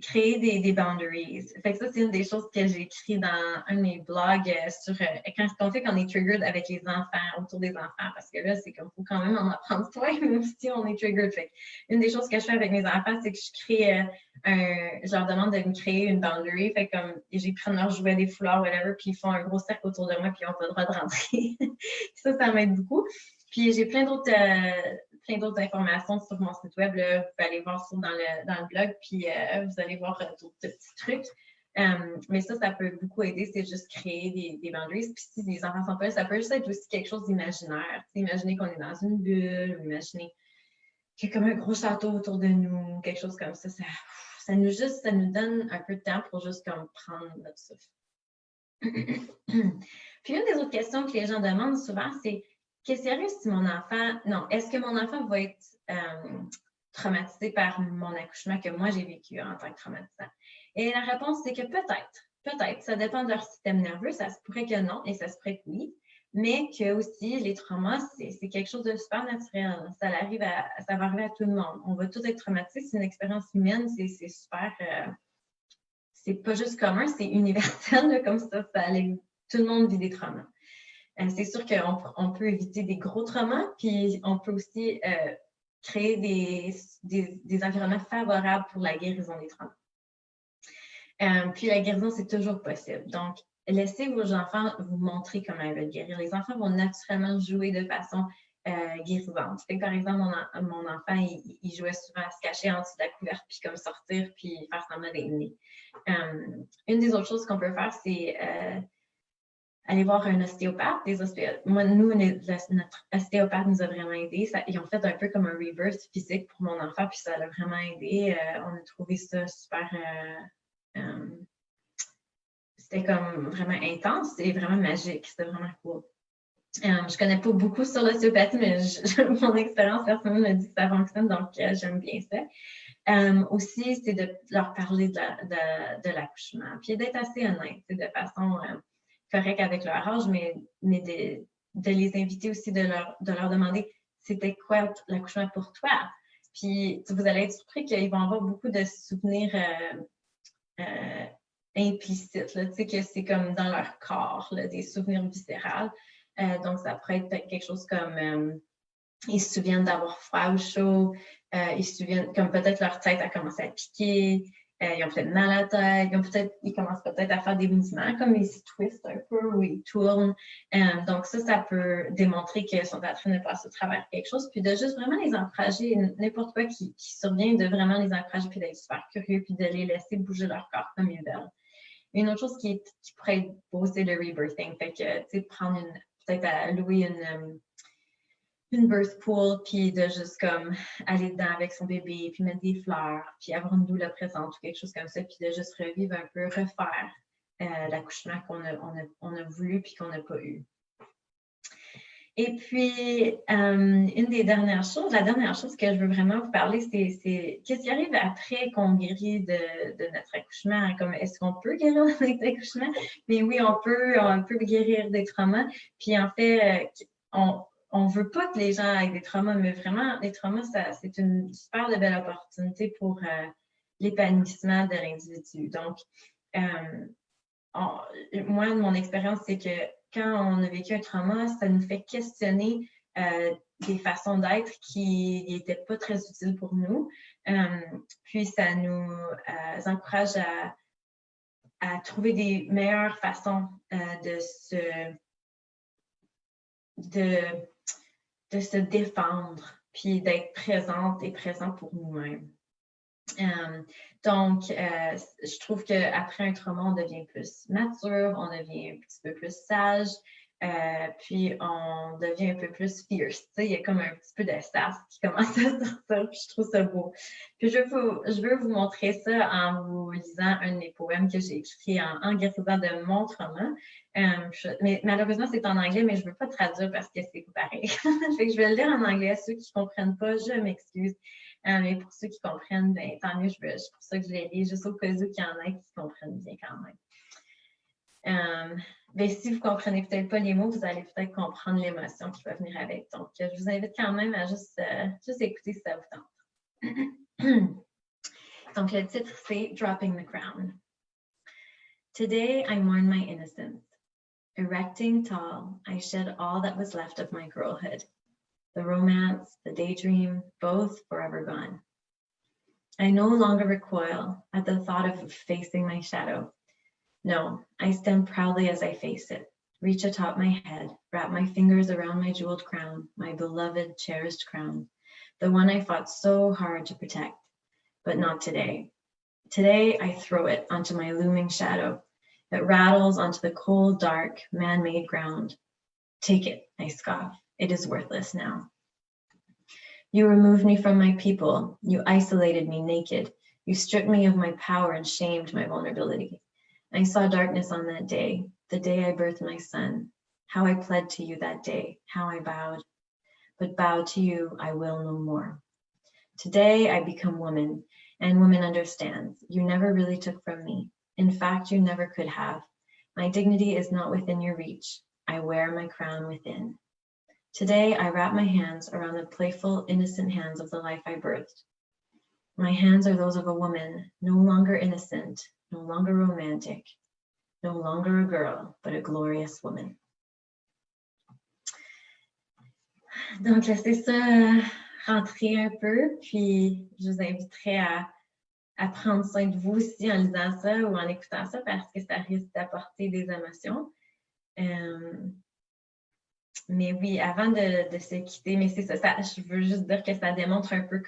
créer des boundaries. Fait que ça, c'est une des choses que j'ai écrit dans un de mes blogs sur quand on fait qu'on est triggered avec les enfants, autour des enfants, parce que là, c'est comme, faut quand même en apprendre soin, même si on est triggered. Fait que une des choses que je fais avec mes enfants, c'est que je crée je leur demande de me créer une boundary. Fait que comme, j'ai pris leur jouet, des foulards, whatever, puis ils font un gros cercle autour de moi, puis ils n'ont pas le droit de rentrer. ça m'aide beaucoup. Puis j'ai plein d'autres informations sur mon site web. Là. Vous pouvez aller voir ça dans le blog, puis vous allez voir d'autres petits trucs. Mais ça peut beaucoup aider, c'est juste créer des boundaries. Puis si les enfants sont pas là, ça peut juste être aussi quelque chose d'imaginaire. Imaginer qu'on est dans une bulle, ou imaginer qu'il y a comme un gros château autour de nous, quelque chose comme ça. Ça nous donne un peu de temps pour juste comme prendre notre souffle. Puis une des autres questions que les gens demandent souvent, c'est qu'est-ce qui arrive si est-ce que mon enfant va être traumatisé par mon accouchement que moi j'ai vécu en tant que traumatisant? Et la réponse, c'est que peut-être, ça dépend de leur système nerveux, ça se pourrait que non et ça se pourrait que oui, mais que aussi les traumas, c'est quelque chose de super naturel. Ça va arriver à tout le monde. On va tous être traumatisés, c'est une expérience humaine, c'est super, c'est pas juste commun, c'est universel, là, comme ça tout le monde vit des traumas. C'est sûr qu'on peut éviter des gros traumas, puis on peut aussi créer des environnements favorables pour la guérison des traumas. Puis la guérison, c'est toujours possible. Donc, laissez vos enfants vous montrer comment ils veulent guérir. Les enfants vont naturellement jouer de façon guérisante. Par exemple, mon enfant, il jouait souvent à se cacher en dessous de la couverte, puis comme sortir, puis faire semblant d'être né. Une des autres choses qu'on peut faire, c'est aller voir un ostéopathe. Notre ostéopathe nous a vraiment aidé. Ils ont fait un peu comme un rebirth physique pour mon enfant, puis ça l'a vraiment aidé. On a trouvé ça super... c'était comme vraiment intense et vraiment magique. C'était vraiment cool. Je connais pas beaucoup sur l'ostéopathie, mais mon expérience personnelle me dit que ça fonctionne, donc j'aime bien ça. Aussi, c'est de leur parler de l'accouchement, puis d'être assez honnête, de façon correcte avec leur âge, mais de les inviter aussi, de leur demander c'était quoi l'accouchement pour toi. Puis vous allez être surpris qu'ils vont avoir beaucoup de souvenirs implicites, là, que c'est comme dans leur corps, là, des souvenirs viscérales. Donc, ça pourrait être quelque chose comme ils se souviennent d'avoir froid ou chaud, ils se souviennent comme peut-être leur tête a commencé à piquer, ils ont peut-être mal à la tête, ils commencent peut-être à faire des mouvements comme ils se twistent un peu ou ils tournent. Donc, ça peut démontrer qu'ils sont en train de passer au travers quelque chose, puis de juste vraiment les encourager, n'importe quoi qui survient, de vraiment les encourager, puis d'être super curieux, puis de les laisser bouger leur corps comme ils veulent. Une autre chose qui pourrait être beau, c'est le rebirthing. Fait que, tu sais, peut-être à louer une birth pool, puis de juste comme aller dedans avec son bébé, puis mettre des fleurs, puis avoir une doula présente ou quelque chose comme ça, puis de juste revivre un peu, refaire l'accouchement qu'on a voulu puis qu'on n'a pas eu. Et puis, la dernière chose que je veux vraiment vous parler, c'est qu'est-ce qui arrive après qu'on guérit de notre accouchement? Comme, est-ce qu'on peut guérir de notre accouchement? Mais oui, on peut guérir des traumas. Puis en fait, on veut pas que les gens aient des traumas, mais vraiment, les traumas, c'est une super de belle opportunité pour l'épanouissement de l'individu. Donc, moi, de mon expérience, c'est que quand on a vécu un trauma, ça nous fait questionner des façons d'être qui n'étaient pas très utiles pour nous. Puis, ça nous encourage à trouver des meilleures façons de se défendre, puis d'être présente et présent pour nous-mêmes. Donc, je trouve qu'après un trauma, on devient plus mature, on devient un petit peu plus sage, puis on devient un peu plus fierce. Tu sais, il y a comme un petit peu de sass qui commence à sortir, puis je trouve ça beau. Puis je veux vous montrer ça en vous lisant un de mes poèmes que j'ai écrit en guérissant de mon trauma. Mais malheureusement, c'est en anglais, mais je ne veux pas traduire parce que c'est pas pareil. Fait que je vais le lire en anglais. Ceux qui ne comprennent pas, je m'excuse. Mais pour ceux qui comprennent, ben, tant mieux, c'est pour ça que je les lis, juste au cas où qu'il y en a qui comprennent bien quand même. Ben, si vous ne comprenez peut-être pas les mots, vous allez peut-être comprendre l'émotion qui va venir avec. Donc, je vous invite quand même à juste écouter si ça vous tente. Donc, le titre, c'est Dropping the Crown. Today, I mourn my innocence. Erecting tall, I shed all that was left of my girlhood. The romance, the daydream, both forever gone. I no longer recoil at the thought of facing my shadow. No, I stand proudly as I face it, reach atop my head, wrap my fingers around my jeweled crown, my beloved, cherished crown, the one I fought so hard to protect, but not today. Today, I throw it onto my looming shadow. It rattles onto the cold, dark, man-made ground. Take it, I scoff. It is worthless now. You removed me from my people. You isolated me naked. You stripped me of my power and shamed my vulnerability. I saw darkness on that day, the day I birthed my son. How I pled to you that day, how I bowed. But bowed to you, I will no more. Today, I become woman, and woman understands. You never really took from me. In fact, you never could have. My dignity is not within your reach. I wear my crown within. Today, I wrap my hands around the playful, innocent hands of the life I birthed. My hands are those of a woman, no longer innocent, no longer romantic, no longer a girl, but a glorious woman. Donc, laissez ça rentrer un peu, puis je vous inviterai à prendre soin de vous aussi en lisant ça ou en écoutant ça parce que ça risque d'apporter des émotions. Mais oui, avant de se quitter, mais c'est ça, je veux juste dire que ça démontre un peu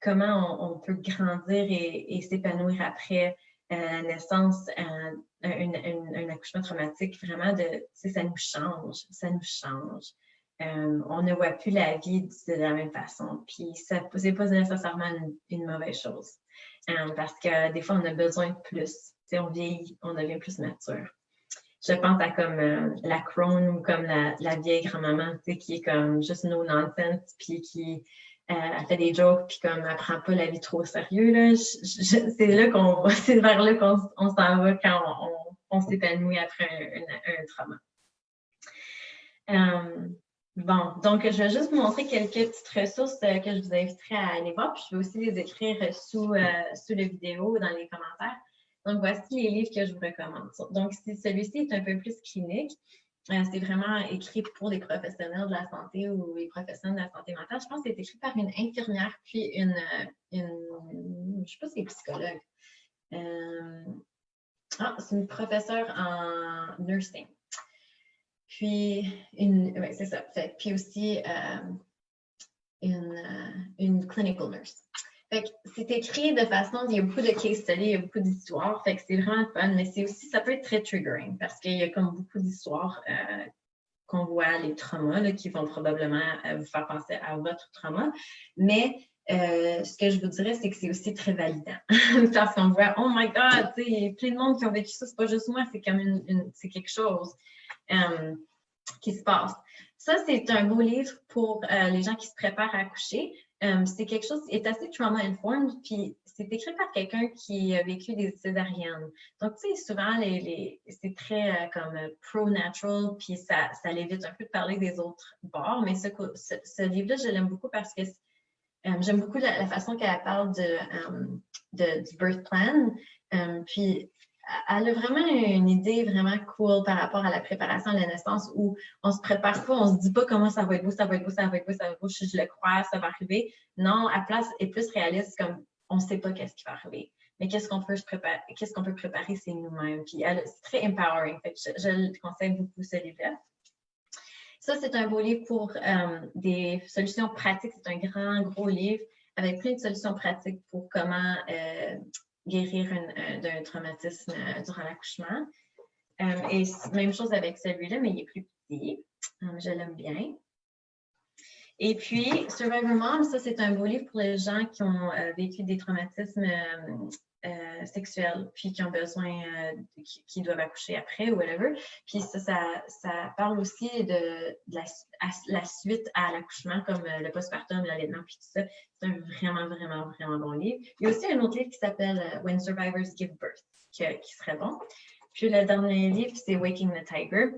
comment on peut grandir et s'épanouir après la naissance, un accouchement traumatique. Vraiment, ça nous change. On ne voit plus la vie de la même façon. Puis, c'est pas nécessairement une mauvaise chose. Parce que des fois, on a besoin de plus. On vieillit, on devient plus mature. Je pense à comme la crone ou comme la vieille grand-maman, qui est comme juste no nonsense, puis qui elle fait des jokes, puis comme elle prend pas la vie trop au sérieux. Là. C'est vers là qu'on s'en va quand on s'épanouit après un trauma. Bon, donc je vais juste vous montrer quelques petites ressources que je vous inviterai à aller voir, puis je vais aussi les écrire sous la vidéo dans les commentaires. Donc, voici les livres que je vous recommande. Donc, celui-ci est un peu plus clinique. C'est vraiment écrit pour les professionnels de la santé ou les professionnels de la santé mentale. Je pense que c'est écrit par une infirmière puis une je ne sais pas si c'est psychologue. C'est une professeure en nursing. Puis, c'est ça. Puis aussi, une clinical nurse. Fait que c'est écrit de façon, il y a beaucoup de case studies, il y a beaucoup d'histoires, fait que c'est vraiment fun, mais c'est aussi, ça peut être très triggering parce qu'il y a comme beaucoup d'histoires qu'on voit, les traumas, là, qui vont probablement vous faire penser à votre trauma, mais ce que je vous dirais, c'est que c'est aussi très validant parce qu'on voit, oh my God, il y a plein de monde qui ont vécu ça, c'est pas juste moi, c'est comme c'est quelque chose qui se passe. Ça, c'est un beau livre pour les gens qui se préparent à accoucher. C'est quelque chose qui est assez trauma-informed, puis c'est écrit par quelqu'un qui a vécu des césariennes. Donc, tu sais, souvent, c'est très comme pro-natural, puis ça l'évite un peu de parler des autres bords, mais ce livre-là, je l'aime beaucoup parce que j'aime beaucoup la façon qu'elle parle du birth plan, puis elle a vraiment une idée vraiment cool par rapport à la préparation à la naissance où on se prépare pas, on se dit pas comment ça va être beau, ça va être beau, ça va être beau, ça va être beau, je le crois, ça va arriver. Non, à place est plus réaliste, comme on sait pas qu'est-ce qui va arriver. Mais qu'est-ce qu'on peut préparer, c'est nous-mêmes. Puis c'est très empowering. Fait que je le conseille beaucoup, ce livre-là. Ça, c'est un beau livre pour des solutions pratiques. C'est un grand, gros livre avec plein de solutions pratiques pour comment guérir d'un traumatisme durant l'accouchement. Et même chose avec celui-là, mais il est plus petit. Je l'aime bien. Et puis, Survivor Mom, ça, c'est un beau livre pour les gens qui ont vécu des traumatismes sexuels, puis qui ont besoin, qui doivent accoucher après ou whatever. Puis ça parle aussi de la suite à l'accouchement, comme le postpartum, l'allaitement, puis tout ça. C'est un vraiment, vraiment, vraiment bon livre. Il y a aussi un autre livre qui s'appelle When Survivors Give Birth, qui serait bon. Puis le dernier livre, c'est Waking the Tiger,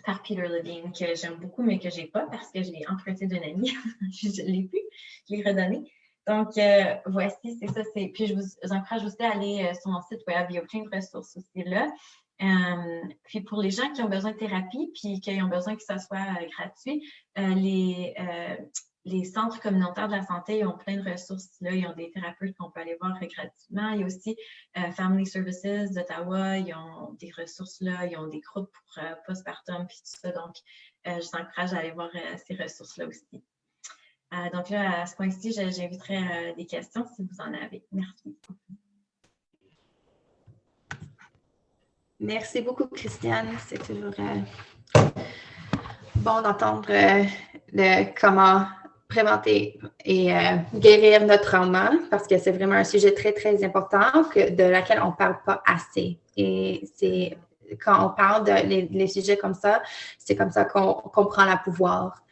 par Peter Levine, que j'aime beaucoup, mais que je n'ai pas parce que je l'ai emprunté d'une amie. Je ne l'ai plus, je l'ai redonné. Donc, voici, c'est ça. Puis, je vous encourage aussi à aller sur mon site web. Il y a plein de ressources aussi là. Puis, pour les gens qui ont besoin de thérapie, puis qui ont besoin que ça soit gratuit, les centres communautaires de la santé, ils ont plein de ressources là. Ils ont des thérapeutes qu'on peut aller voir gratuitement. Il y a aussi Family Services d'Ottawa. Ils ont des ressources là. Ils ont des groupes pour postpartum puis tout ça. Donc, je vous encourage à aller voir ces ressources-là aussi. Donc là, à ce point-ci, j'inviterai des questions si vous en avez. Merci. Merci beaucoup, Christiane. C'est toujours bon d'entendre comment préventer et guérir notre trauma, parce que c'est vraiment un sujet très, très important de laquelle on ne parle pas assez. Et c'est quand on parle de les sujets comme ça, c'est comme ça qu'on prend le pouvoir.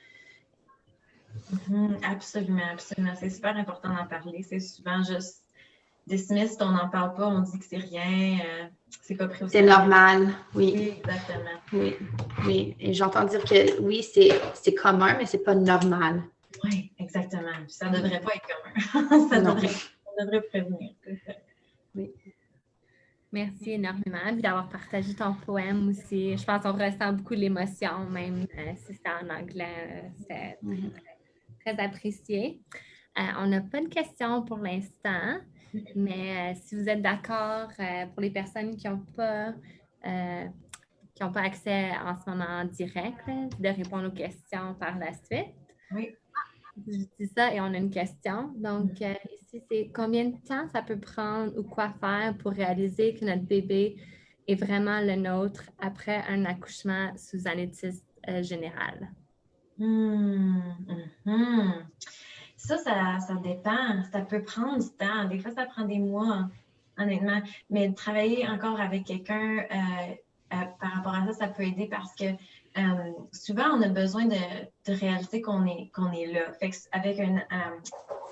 Absolument, absolument. C'est super important d'en parler. C'est souvent juste dismissed, on n'en parle pas, on dit que c'est rien, c'est pas pris au C'est sérieux. normal, oui. Oui, exactement. Oui, oui. Et j'entends dire que oui, c'est commun, mais c'est pas normal. Oui, exactement. Ça ne devrait pas être commun. ça devrait prévenir. Oui. Merci énormément d'avoir partagé ton poème aussi. Je pense qu'on ressent beaucoup l'émotion, même si c'est en anglais. C'est très apprécié. On n'a pas de questions pour l'instant, mais si vous êtes d'accord, pour les personnes qui n'ont pas accès en ce moment en direct, de répondre aux questions par la suite. Oui. Je dis ça et on a une question. Donc, ici, c'est combien de temps ça peut prendre ou quoi faire pour réaliser que notre bébé est vraiment le nôtre après un accouchement sous anesthèse générale? Ça dépend. Ça peut prendre du temps. Des fois, ça prend des mois, honnêtement. Mais de travailler encore avec quelqu'un par rapport à ça, ça peut aider parce que souvent, on a besoin de réaliser qu'on est là. Fait que avec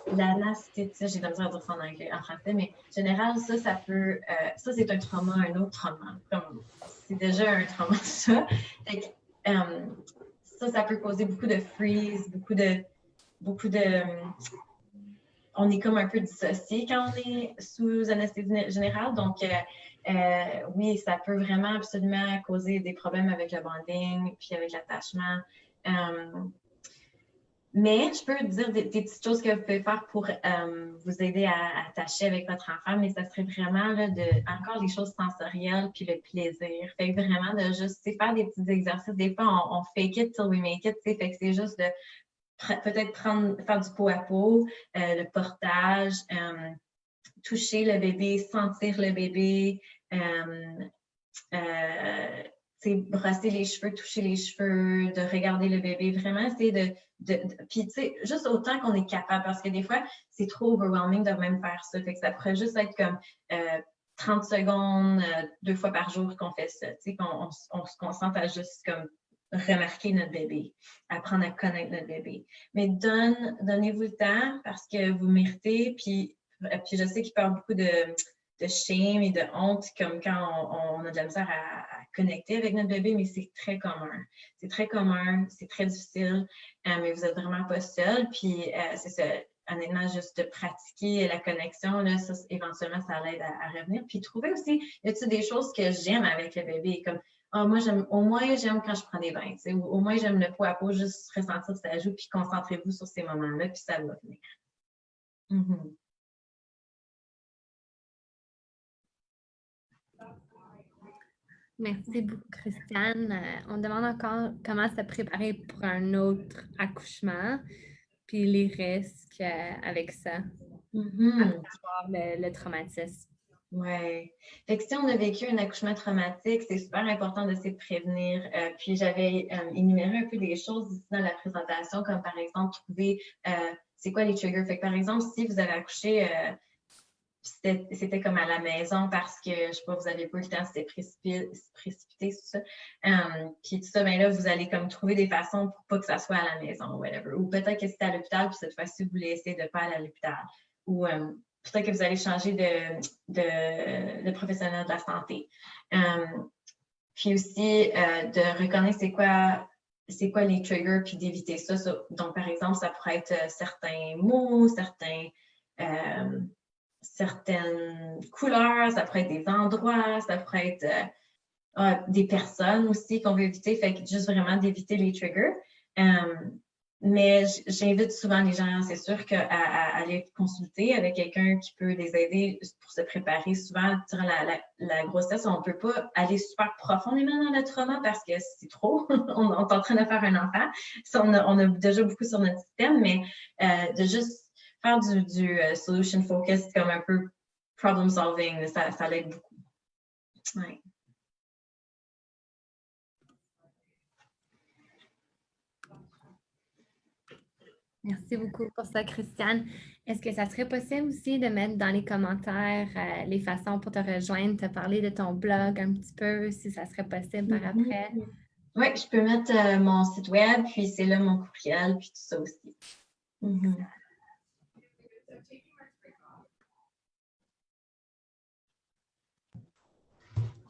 l'anesthésie, j'ai de la misère à dire ça en français, mais en général, ça peut, ça c'est un trauma, un autre trauma. C'est déjà un trauma, ça. Fait que, ça peut causer beaucoup de freeze, beaucoup de, on est comme un peu dissocié quand on est sous anesthésie générale. Donc, oui, ça peut vraiment absolument causer des problèmes avec le bonding, puis avec l'attachement. Mais je peux dire des petites choses que vous pouvez faire pour vous aider à attacher avec votre enfant, mais ça serait vraiment là, encore les choses sensorielles puis le plaisir. Fait que vraiment de juste faire des petits exercices. Des fois, on fake it till we make it. Fait que c'est juste de peut-être faire du pot à pot, le portage, toucher le bébé, sentir le bébé, brosser les cheveux, toucher les cheveux, de regarder le bébé, vraiment essayer puis tu sais, juste autant qu'on est capable, parce que des fois, c'est trop overwhelming de même faire ça. Fait que ça pourrait juste être comme 30 secondes, 2 fois par jour qu'on fait ça, tu sais, qu'on se concentre à juste comme remarquer notre bébé, apprendre à connaître notre bébé. Mais donnez-vous le temps parce que vous méritez, puis je sais qu'il parle beaucoup de shame et de honte, comme quand on a de la misère à connecter avec notre bébé, mais c'est très commun. C'est très commun, c'est très difficile, mais vous n'êtes vraiment pas seul. Puis c'est ça, honnêtement, juste de pratiquer la connexion, là, ça, éventuellement, ça l'aide à revenir. Puis trouver aussi, y a-t-il des choses que j'aime avec le bébé, comme moi, au moins, j'aime quand je prends des bains, ou au moins, j'aime le pot à pot, juste ressentir sa joue, puis concentrez-vous sur ces moments-là, puis ça va venir. Merci beaucoup, Christiane. On demande encore comment se préparer pour un autre accouchement, puis les risques avec ça, le traumatisme. Oui. Fait que si on a vécu un accouchement traumatique, c'est super important de se prévenir. Puis j'avais énuméré un peu des choses ici dans la présentation, comme par exemple trouver c'est quoi les triggers. Fait que par exemple, si vous avez accouché c'était comme à la maison parce que, je sais pas, vous avez pas eu le temps, c'était précipité, tout ça. Puis tout ça, ben là, vous allez comme trouver des façons pour pas que ça soit à la maison ou whatever. Ou peut-être que c'était à l'hôpital, puis cette fois-ci, vous voulez essayer de pas aller à l'hôpital. Ou peut-être que vous allez changer de professionnel de la santé. Puis aussi, de reconnaître c'est quoi les triggers, puis d'éviter ça. Donc, par exemple, ça pourrait être certains mots, certaines couleurs, ça pourrait être des endroits, ça pourrait être des personnes aussi qu'on veut éviter, fait que juste vraiment d'éviter les triggers. Mais j'invite souvent les gens, c'est sûr, qu'à aller consulter avec quelqu'un qui peut les aider pour se préparer. Souvent, durant la grossesse, on ne peut pas aller super profondément dans le trauma parce que c'est trop. on est en train de faire un enfant. Ça, on a déjà beaucoup sur notre système, mais de juste faire du solution focus comme un peu problem solving, ça l'aide beaucoup. Ouais. Merci beaucoup pour ça, Christiane. Est-ce que ça serait possible aussi de mettre dans les commentaires les façons pour te rejoindre, te parler de ton blog un petit peu, si ça serait possible par après? Oui, je peux mettre mon site web, puis c'est là mon courriel, puis tout ça aussi.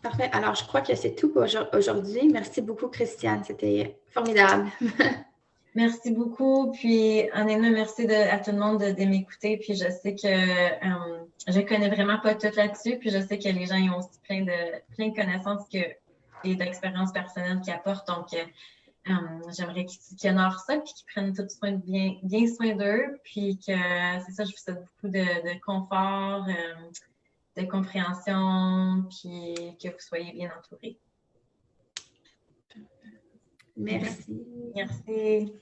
Parfait. Alors, je crois que c'est tout pour aujourd'hui. Merci beaucoup, Christiane. C'était formidable. Merci beaucoup. Puis, honnêtement, merci à tout le monde de m'écouter. Puis, je sais que je connais vraiment pas tout là-dessus. Puis, je sais que les gens ils ont aussi plein de connaissances et d'expériences personnelles qu'ils apportent. Donc, j'aimerais qu'ils honorent ça, puis qu'ils prennent tout soin bien soin d'eux. Puis que c'est ça, je vous souhaite beaucoup de confort, de compréhension, puis que vous soyez bien entourés. Merci. Merci.